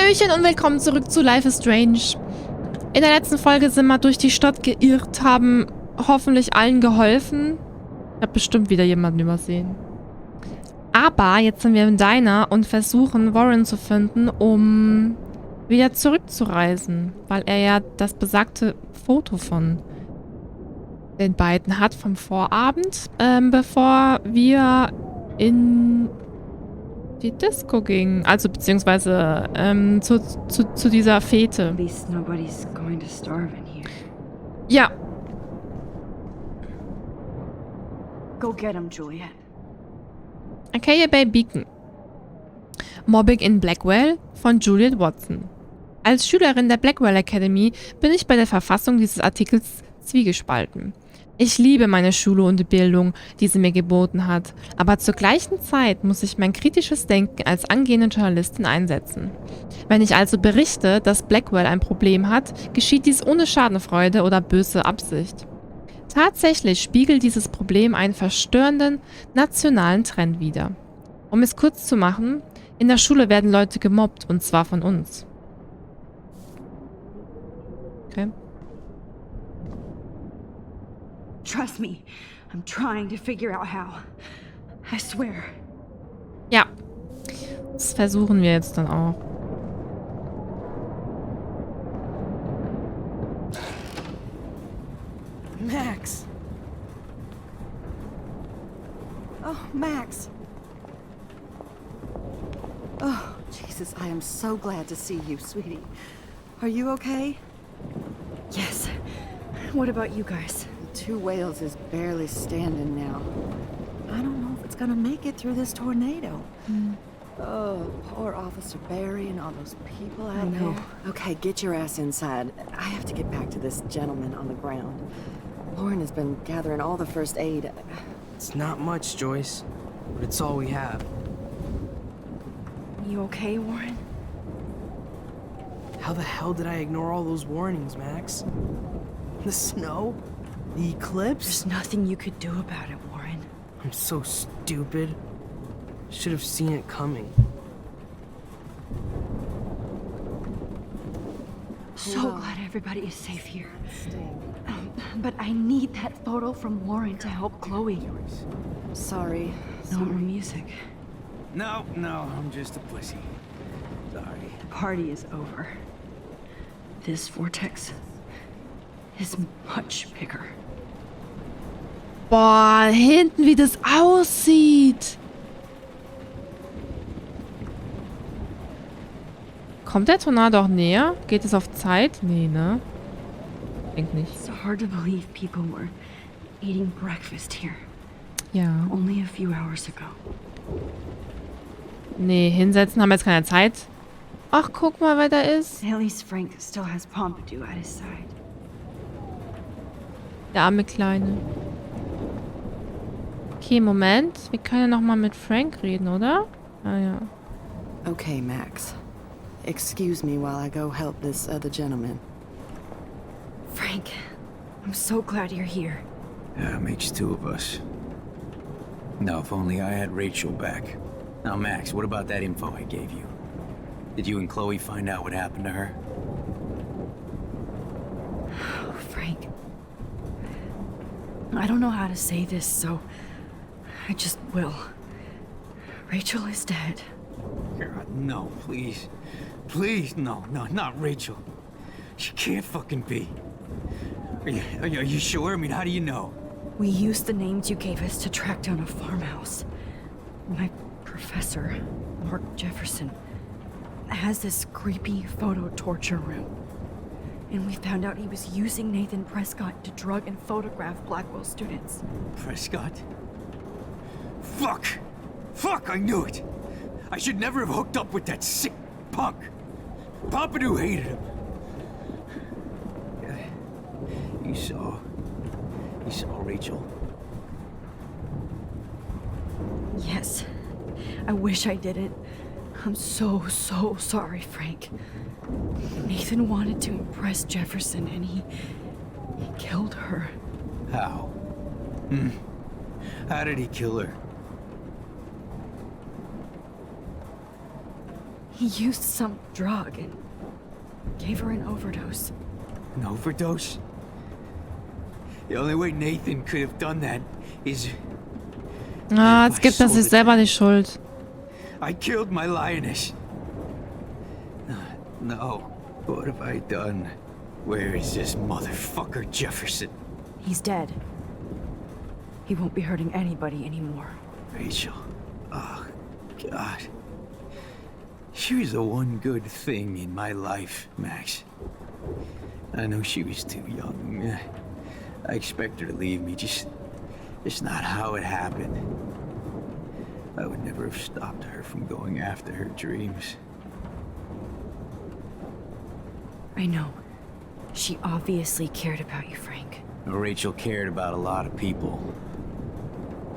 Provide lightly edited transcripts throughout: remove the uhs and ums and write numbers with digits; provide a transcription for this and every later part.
Hallöchen und willkommen zurück zu Life is Strange. In der letzten Folge sind wir durch die Stadt geirrt, haben hoffentlich allen geholfen. Ich habe bestimmt wieder jemanden übersehen. Aber jetzt sind wir im Diner und versuchen, Warren zu finden, um wieder zurückzureisen. Weil er ja das besagte Foto von den beiden hat vom Vorabend, bevor wir in die Disco ging. Also beziehungsweise zu dieser Fete. Ja. Go get him, Juliet. Okay, bei Beacon. Mobbing in Blackwell von Juliet Watson. Als Schülerin der Blackwell Academy bin ich bei der Verfassung dieses Artikels zwiegespalten. Ich liebe meine Schule und die Bildung, die sie mir geboten hat, aber zur gleichen Zeit muss ich mein kritisches Denken als angehende Journalistin einsetzen. Wenn ich also berichte, dass Blackwell ein Problem hat, geschieht dies ohne Schadenfreude oder böse Absicht. Tatsächlich spiegelt dieses Problem einen verstörenden nationalen Trend wider. Um es kurz zu machen, in der Schule werden Leute gemobbt, und zwar von uns. Okay. Trust me, I'm trying to figure out how. I swear. Ja, das versuchen wir jetzt dann auch. Max! Oh, Max! Oh, Jesus, I am so glad to see you, sweetie. Are you okay? Yes. What about you guys? Two Whales is barely standing now. I don't know if it's gonna make it through this tornado. Oh, poor Officer Barry and all those people out there. Okay, get your ass inside. I have to get back to this gentleman on the ground. Lauren has been gathering all the first aid. It's not much, Joyce, but it's all we have. You okay, Warren? How the hell did I ignore all those warnings, Max? The snow? The eclipse? There's nothing you could do about it, Warren. I'm so stupid. Should have seen it coming. So glad everybody is safe here. But I need that photo from Lauren to help Chloe. Sorry. No more music. No, I'm just a pussy. Sorry. The party is over. This vortex is much bigger. Boah, hinten wie das aussieht. Kommt der Tornado auch näher? Geht es auf Zeit? Nee, ne? Denk nicht. It's hard to believe people were eating breakfast here. Ja. Only a few hours ago. Nee, hinsetzen haben wir jetzt keine Zeit. Ach, guck mal, wer da ist. At least Frank still has Pompidou at his side. Der arme Kleine. Okay, Moment. Wir können ja nochmal mit Frank reden, oder? Ah, ja. Okay, Max. Excuse me while I go help this other gentleman. Frank, I'm so glad you're here. Yeah, it makes two of us. Now, if only I had Rachel back. Now, Max, what about that info I gave you? Did you and Chloe find out what happened to her? Oh, Frank. I don't know how to say this, so I just will. Rachel is dead. God, no, please. Please, no, not Rachel. She can't fucking be. Are you sure? I mean, how do you know? We used the names you gave us to track down a farmhouse. My professor, Mark Jefferson, has this creepy photo torture room. And we found out he was using Nathan Prescott to drug and photograph Blackwell students. Prescott? Fuck, I knew it! I should never have hooked up with that sick punk! Pompidou hated him! You saw Rachel? Yes. I wish I didn't. I'm so sorry, Frank. Nathan wanted to impress Jefferson, and he killed her. How? How did he kill her? He used some drug and gave her an overdose. An overdose? The only way Nathan could have done that is... Ah, jetzt gibt er sich selber die Schuld. I killed my lioness. No. What have I done? Where is this motherfucker Jefferson? He's dead. He won't be hurting anybody anymore. Rachel. Oh, God. She was the one good thing in my life, Max. I know she was too young. I expect her to leave me, just not how it happened. I would never have stopped her from going after her dreams. I know. She obviously cared about you, Frank. Rachel cared about a lot of people.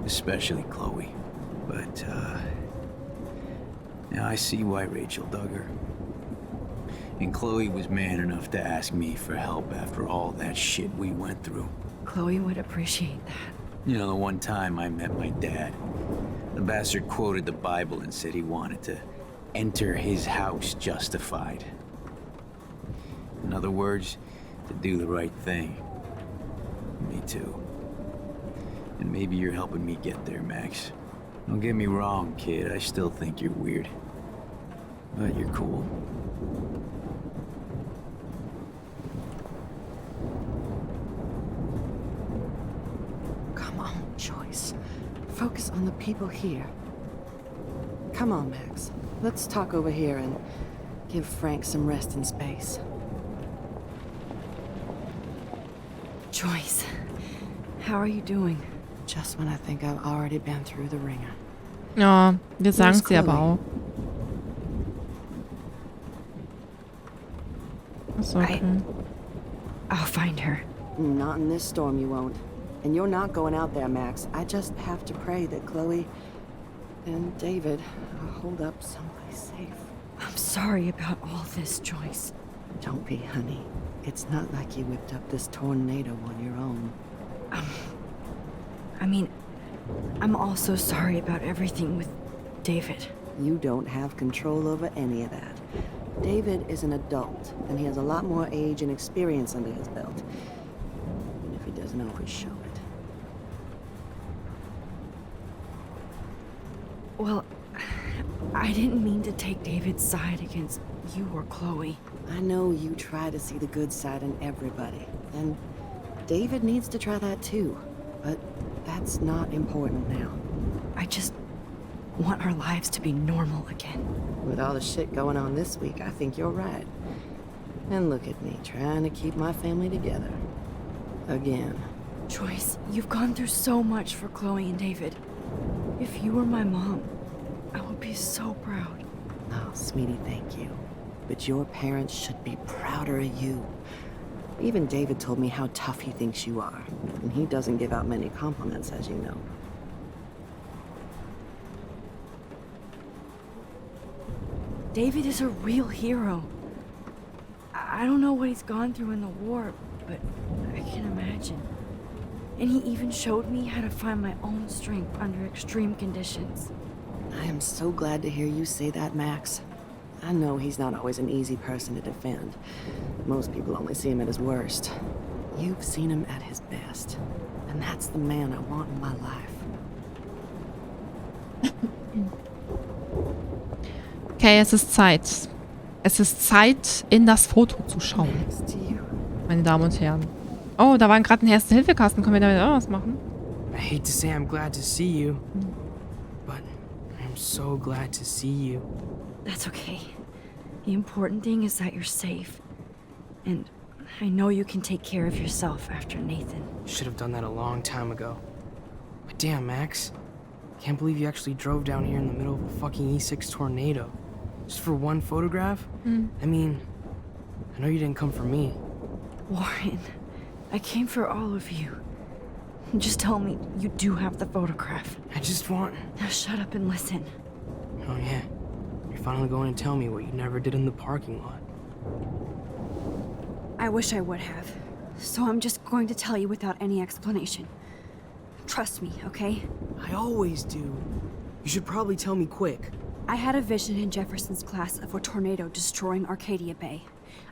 Especially Chloe. But, now I see why Rachel dug her. And Chloe was man enough to ask me for help after all that shit we went through. Chloe would appreciate that. You know, the one time I met my dad, the bastard quoted the Bible and said he wanted to enter his house justified. In other words, to do the right thing. Me too. And maybe you're helping me get there, Max. Don't get me wrong, kid. I still think you're weird. But you're cool. Come on, Joyce. Focus on the people here. Come on, Max. Let's talk over here and give Frank some rest and space. Joyce, how are you doing? Just when I think I've already been through the ringer. Ja, wir sagen sie aber auch. Ist okay. I'll find her. Not in this storm, you won't. And you're not going out there, Max. I just have to pray that Chloe and David hold up someplace safe. I'm sorry about all this, Joyce. Don't be, honey. It's not like you whipped up this tornado on your own. I mean, I'm also sorry about everything with David. You don't have control over any of that. David is an adult, and he has a lot more age and experience under his belt. Even if he doesn't always show it. Well, I didn't mean to take David's side against you or Chloe. I know you try to see the good side in everybody, and David needs to try that too. But that's not important now. I just want our lives to be normal again. With all the shit going on this week, I think you're right. And look at me, trying to keep my family together. Again. Joyce, you've gone through so much for Chloe and David. If you were my mom, I would be so proud. Oh, sweetie, thank you. But your parents should be prouder of you. Even David told me how tough he thinks you are. And he doesn't give out many compliments, as you know. David is a real hero. I don't know what he's gone through in the war, but I can imagine. And he even showed me how to find my own strength under extreme conditions. I am so glad to hear you say that, Max. I know he's not always an easy person to defend. Most people only see him at his worst. You've seen him at his best. And that's the man I want in my life. Okay, es ist Zeit. Es ist Zeit, in das Foto zu schauen, Next to you. meine Damen und Herren. Oh, da war gerade ein Erste-Hilfe-Kasten. Können wir damit auch was machen? I hate to say I'm glad to see you, but I'm so glad to see you. That's okay. The important thing is that you're safe. And I know you can take care of yourself after Nathan. Should have done that a long time ago. But damn, Max. Can't believe you actually drove down here in the middle of a fucking E6 tornado. Just for one photograph? I mean, I know you didn't come for me. Warren, I came for all of you. Just tell me you do have the photograph. I just want... Now shut up and listen. Oh yeah. You're finally going to tell me what you never did in the parking lot. I wish I would have. So I'm just going to tell you without any explanation. Trust me, okay? I always do. You should probably tell me quick. I had a vision in Jefferson's class of a tornado destroying Arcadia Bay.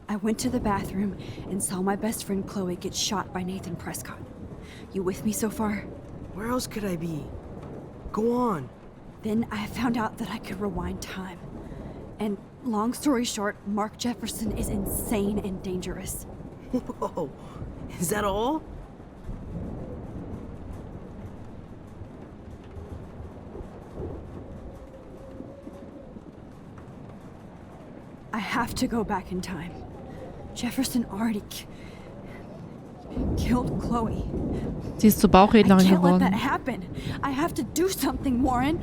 I went to the bathroom and saw my best friend Chloe get shot by Nathan Prescott. You with me so far? Where else could I be? Go on. Then I found out that I could rewind time. And long story short, Mark Jefferson is insane and dangerous. Whoa. Is that all? I have to go back in time. Jefferson already killed Chloe. Sie ist zur I Bauchrednerin can't let that geworden. happen. I have to do something, Warren.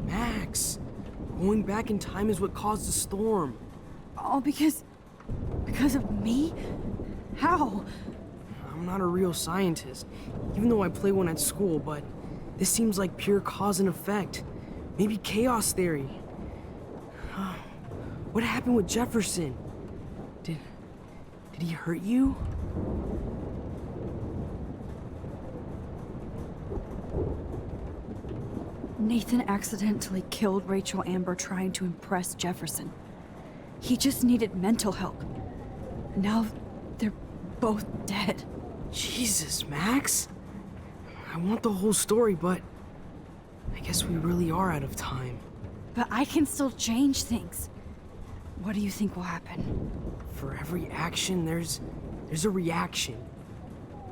Max, going back in time is what caused the storm. All because of me? How? I'm not a real scientist, even though I play one at school, but this seems like pure cause and effect. Maybe chaos theory. What happened with Jefferson? Did he hurt you? Nathan accidentally killed Rachel Amber trying to impress Jefferson. He just needed mental help. Now they're both dead. Jesus, Max. I want the whole story, but I guess we really are out of time. But I can still change things. What do you think will happen? For every action, there's a reaction.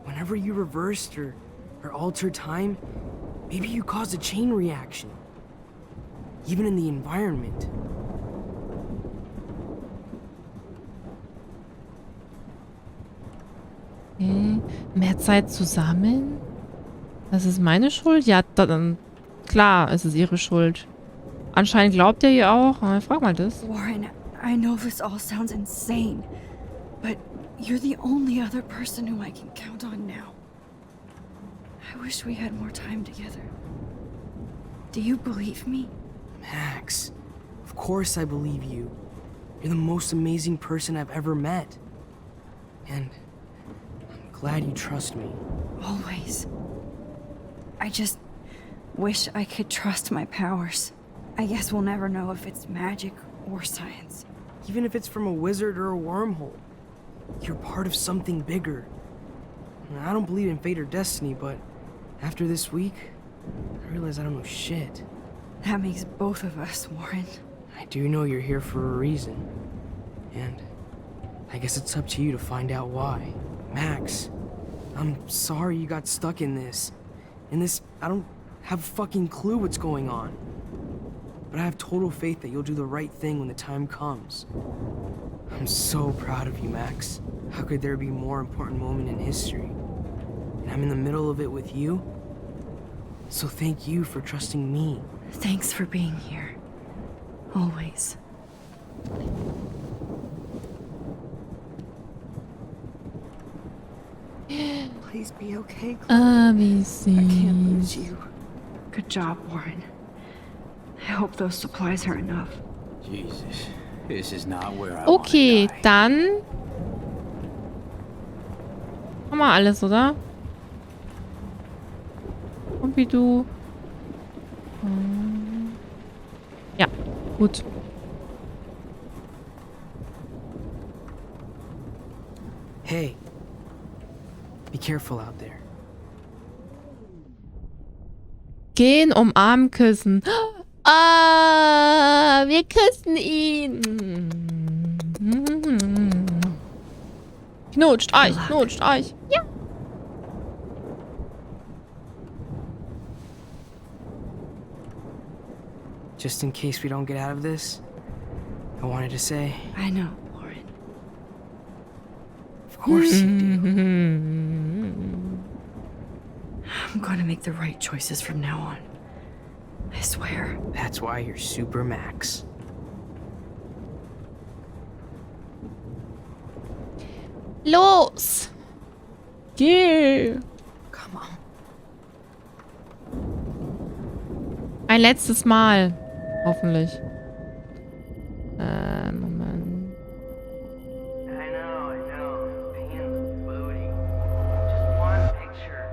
Whenever you reversed or altered time, maybe you caused a chain reaction. Even in the environment. Okay. Mehr Zeit zusammen? Das ist meine Schuld? Ja, dann klar, es ist ihre Schuld. Anscheinend glaubt er ihr auch. Frag mal das. Warren, I know this all sounds insane, but you're the only other person who I can count on now. I wish we had more time together. Do you believe me? Max, of course I believe you. You're the most amazing person I've ever met. And I'm glad you trust me. Always. I just wish I could trust my powers. I guess we'll never know if it's magic or science. Even if it's from a wizard or a wormhole. You're part of something bigger. I don't believe in fate or destiny, but after this week, I realize I don't know shit. That makes both of us, Warren. I do know you're here for a reason. And I guess it's up to you to find out why. Max, I'm sorry you got stuck in this. I don't have a fucking clue what's going on. But I have total faith that you'll do the right thing when the time comes. I'm so proud of you, Max. How could there be a more important moment in history? And I'm in the middle of it with you. So thank you for trusting me. Thanks for being here. Always. Please be okay, Chloe. Wie I can't lose süß. you. Good job, Warren. I hope those supplies are enough. Jesus, this is not where I Okay, wanna die. dann haben wir alles, oder? Und wie du. Ja, gut. Hey, be careful out there. Gehen, umarmen, küssen. Ah, wir küssen ihn. Knutscht euch, knutscht euch. Ja. Just in case we don't get out of this, I wanted to say, I know, Warren. of course you do. I'm gonna make the right choices from now on. I swear. That's why you're Super Max. Los. Geh. Come on. Ein letztes Mal. Hoffentlich. Moment. I know. Pain's booty. Just one picture.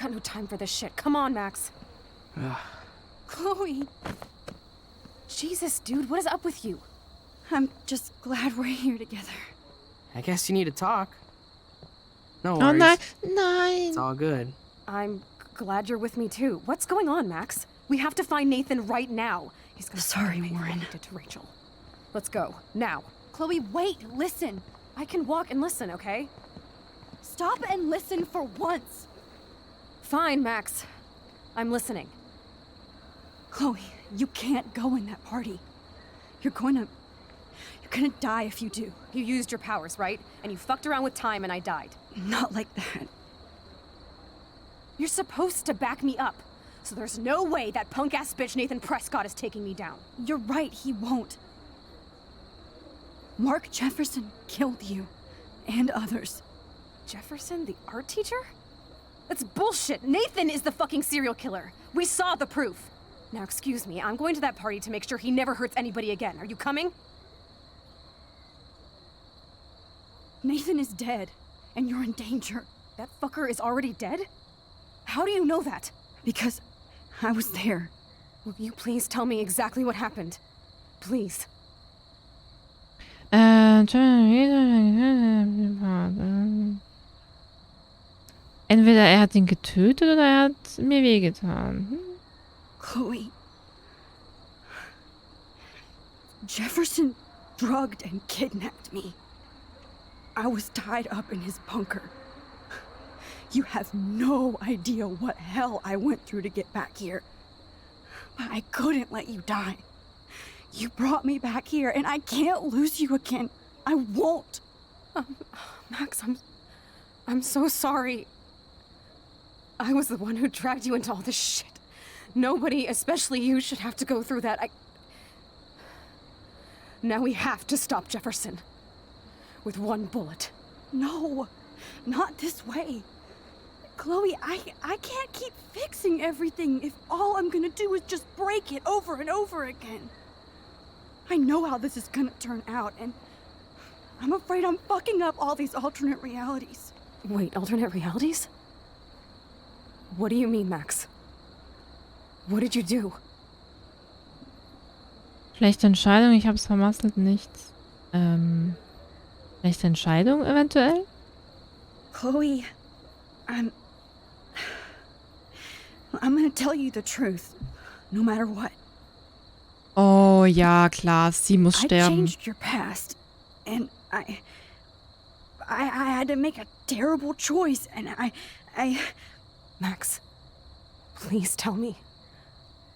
got no time for this shit. Come on, Max. Chloe. Jesus, dude, what is up with you? I'm just glad we're here together. I guess you need to talk. No Oh worries. nein, nein. It's all good. I'm glad you're with me too. What's going on, Max? We have to find Nathan right now. He's gonna Sorry, pay for what Warren. he did to Rachel. Let's go now. Chloe, wait, listen. I can walk and listen, okay? Stop and listen for once. Fine, Max. I'm listening. Chloe, you can't go in that party. You're gonna die if you do. You used your powers, right? And you fucked around with time and I died. Not like that. You're supposed to back me up. So there's no way that punk-ass bitch Nathan Prescott is taking me down. You're right, he won't. Mark Jefferson killed you. And others. Jefferson, the art teacher? That's bullshit. Nathan is the fucking serial killer. We saw the proof. Now, excuse me, I'm going to that party to make sure he never hurts anybody again. Are you coming? Nathan is dead, and you're in danger. That fucker is already dead? How do you know that? Because I was there. Will you please tell me exactly what happened? Please. Entweder er hat ihn getötet oder er hat mir wehgetan. Chloe. Jefferson drugged and kidnapped me. I was tied up in his bunker. You have no idea what hell I went through to get back here. But I couldn't let you die. You brought me back here, and I can't lose you again. I won't. Max, I'm so sorry. I was the one who dragged you into all this shit. Nobody, especially you, should have to go through that. Now we have to stop Jefferson. With one bullet. No, not this way. Chloe, I can't keep fixing everything if all I'm gonna do is just break it over and over again. I know how this is gonna turn out, and I'm afraid I'm fucking up all these alternate realities. Wait, alternate realities? What do you mean, Max? What did you do? Schlechte Entscheidung, ich hab's vermasselt, nichts. Schlechte Entscheidung eventuell? Chloe, I'm gonna tell you the truth, no matter what. Oh ja, klar, sie muss I sterben. changed your past, and I had to make a terrible choice, and I Max, please tell me.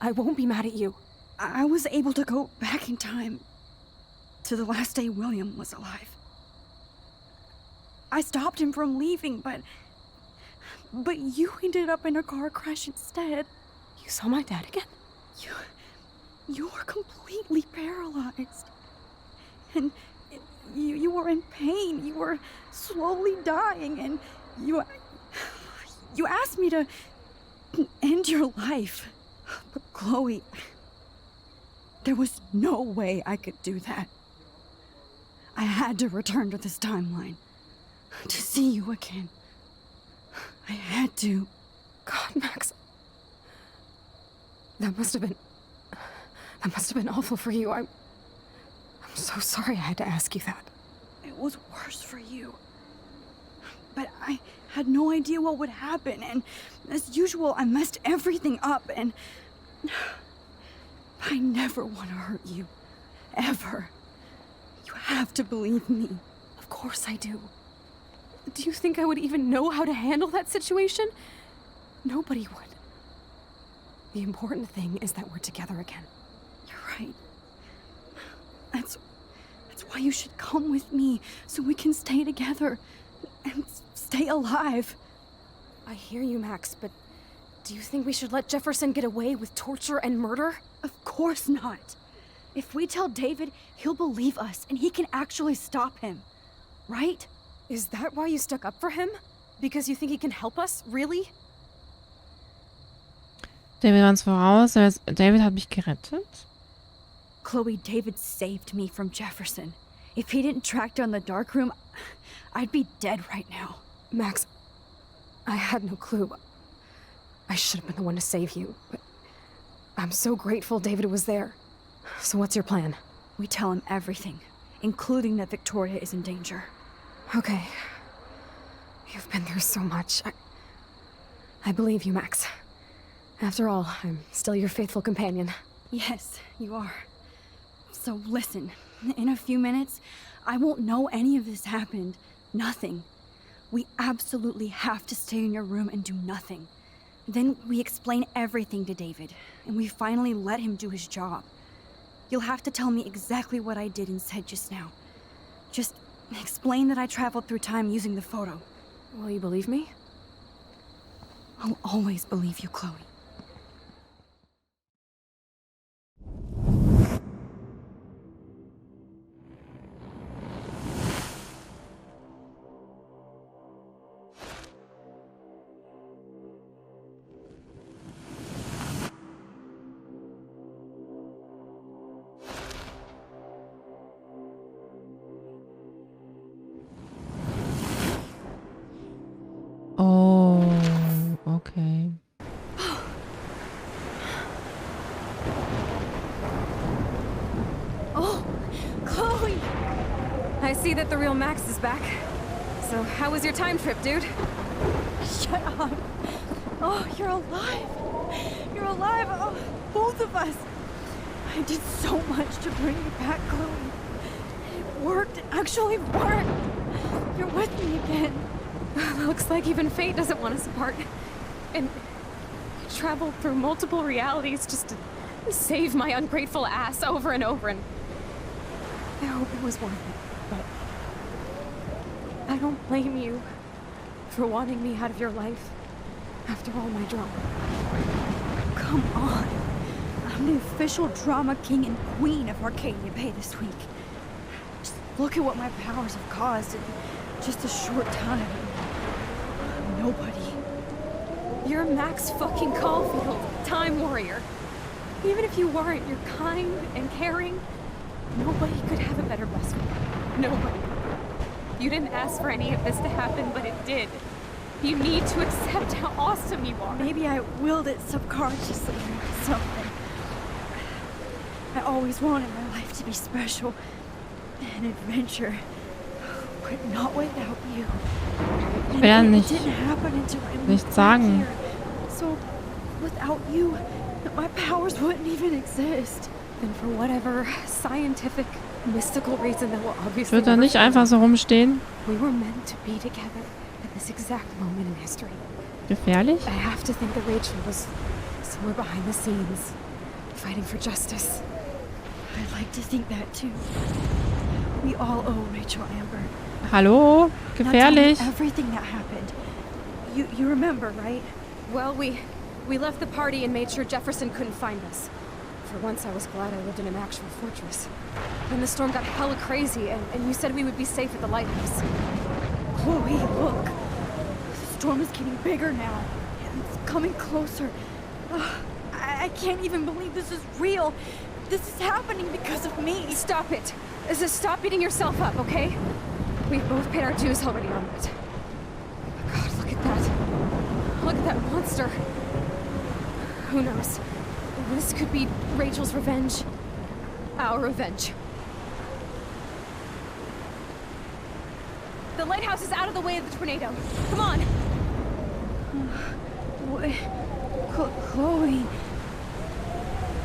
I won't be mad at you. I was able to go back in time to the last day William was alive. I stopped him from leaving, but you ended up in a car crash instead. You saw my dad again? You were completely paralyzed. And you were in pain. You were slowly dying, and you asked me to end your life. But Chloe, there was no way I could do that. I had to return to this timeline to see you again. I had to. God, Max. That must have been awful for you. I'm so sorry I had to ask you that. It was worse for you. But I had no idea what would happen, and as usual, I messed everything up, and I never want to hurt you. Ever. You have to believe me. Of course I do. Do you think I would even know how to handle that situation? Nobody would. The important thing is that we're together again. You're right. That's why you should come with me, so we can stay together and stay alive. I hear you, Max, but do you think we should let Jefferson get away with torture and murder? Of course not. If we tell David, he'll believe us, and he can actually stop him. Right? Is that why you stuck up for him? Because you think he can help us? Really? David war uns voraus. David hat mich gerettet. Chloe, David saved me from Jefferson. If he didn't track down the dark room, I'd be dead right now. Max, I had no clue. I should have been the one to save you, but I'm so grateful David was there. So what's your plan? We tell him everything, including that Victoria is in danger. Okay. You've been through so much. I believe you, Max. After all, I'm still your faithful companion. Yes, you are. So listen, in a few minutes, I won't know any of this happened. Nothing. We absolutely have to stay in your room and do nothing. Then we explain everything to David, and we finally let him do his job. You'll have to tell me exactly what I did and said just now. Just explain that I traveled through time using the photo. Will you believe me? I'll always believe you, Chloe. Oh, okay. Oh, Chloe! I see that the real Max is back. So how was your time trip, dude? Shut up. Oh, you're alive. You're alive. Oh, both of us. I did so much to bring you back, Chloe. It worked. It actually worked. You're with me again. Looks like even fate doesn't want us apart. And I traveled through multiple realities just to save my ungrateful ass over and over, and I hope it was worth it, but I don't blame you for wanting me out of your life after all my drama. Come on. I'm the official drama king and queen of Arcadia Bay this week. Just look at what my powers have caused in just a short time. Nobody. You're Max fucking Caulfield, Time Warrior. Even if you weren't, you're kind and caring. Nobody could have a better best friend. Nobody. You didn't ask for any of this to happen, but it did. You need to accept how awesome you are. Maybe I willed it subconsciously or something. I always wanted my life to be special. An adventure. But not without you. Ich will ja And it nicht, didn't happen until I moved nichts back sagen. here. So, without you, my powers wouldn't even exist. And for whatever scientific, mystical reason that will Ich obviously würde da never nicht find einfach out, so rumstehen. we were meant to be together at this exact moment in history. Gefährlich? I have to think that Rachel was somewhere behind the scenes, fighting for justice. I'd like to think that too. We all owe Rachel Amber. Hallo? Now tell me Gefährlich? everything that happened. You remember, right? Well, we left the party and made sure Jefferson couldn't find us. For once, I was glad I lived in an actual fortress. Then the storm got hella crazy, and you said we would be safe at the lighthouse. Chloe, look. The storm is getting bigger now. It's coming closer. Ugh, I can't even believe this is real. This is happening because of me. Stop it! Stop beating yourself up, okay? We've both paid our dues already on it. God, look at that. Look at that monster. Who knows? This could be Rachel's revenge. Our revenge. The lighthouse is out of the way of the tornado. Come on! What? Chloe.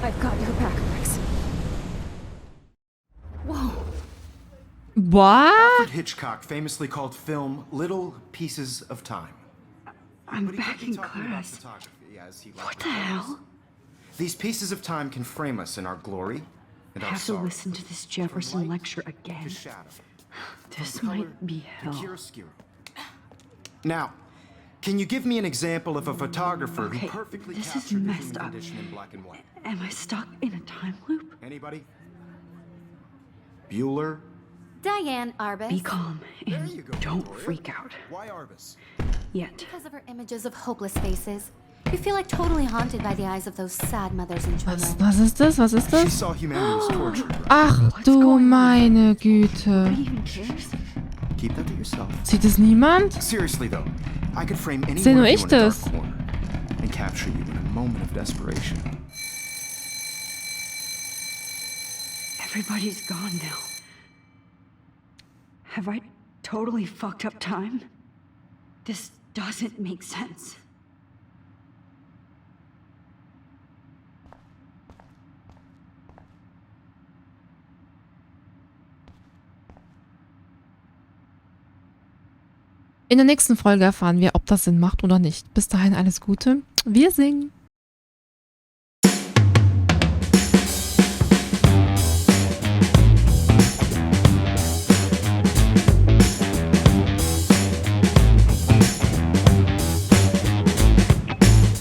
I've got your back, Max. Whoa. What? Alfred Hitchcock famously called film little pieces of time. I'm But he back could be in talking about class. photography as he What liked the to hell? call us. These pieces of time can frame us in our glory and I our have to sorrow. listen to this From Jefferson light lecture to again. shadow, This from color might be to hell. chiaroscuro. Now, can you give me an example of a photographer Okay, who perfectly this is captured the messed human up. condition in black and white? Am I stuck in a time loop? Anybody? Bueller? Diane Arbus. Be calm There and you go, don't Victoria. freak out. Why Arbus? Yet. Because of her images of hopeless faces. You feel like totally haunted by the eyes of those sad mothers and children. Was ist das? Was ist She das? saw humanity was tortured, right? Ach du meine Güte. Nobody even cares? Keep that to yourself. Sieht es niemand? Seriously though, I could frame any Seh one nur of you ich in a dark das. corner and capture you in a moment of desperation. Everybody's gone now. Have I totally fucked up time? This doesn't make sense. In der nächsten Folge erfahren wir, ob das Sinn macht oder nicht. Bis dahin alles Gute. Wir singen.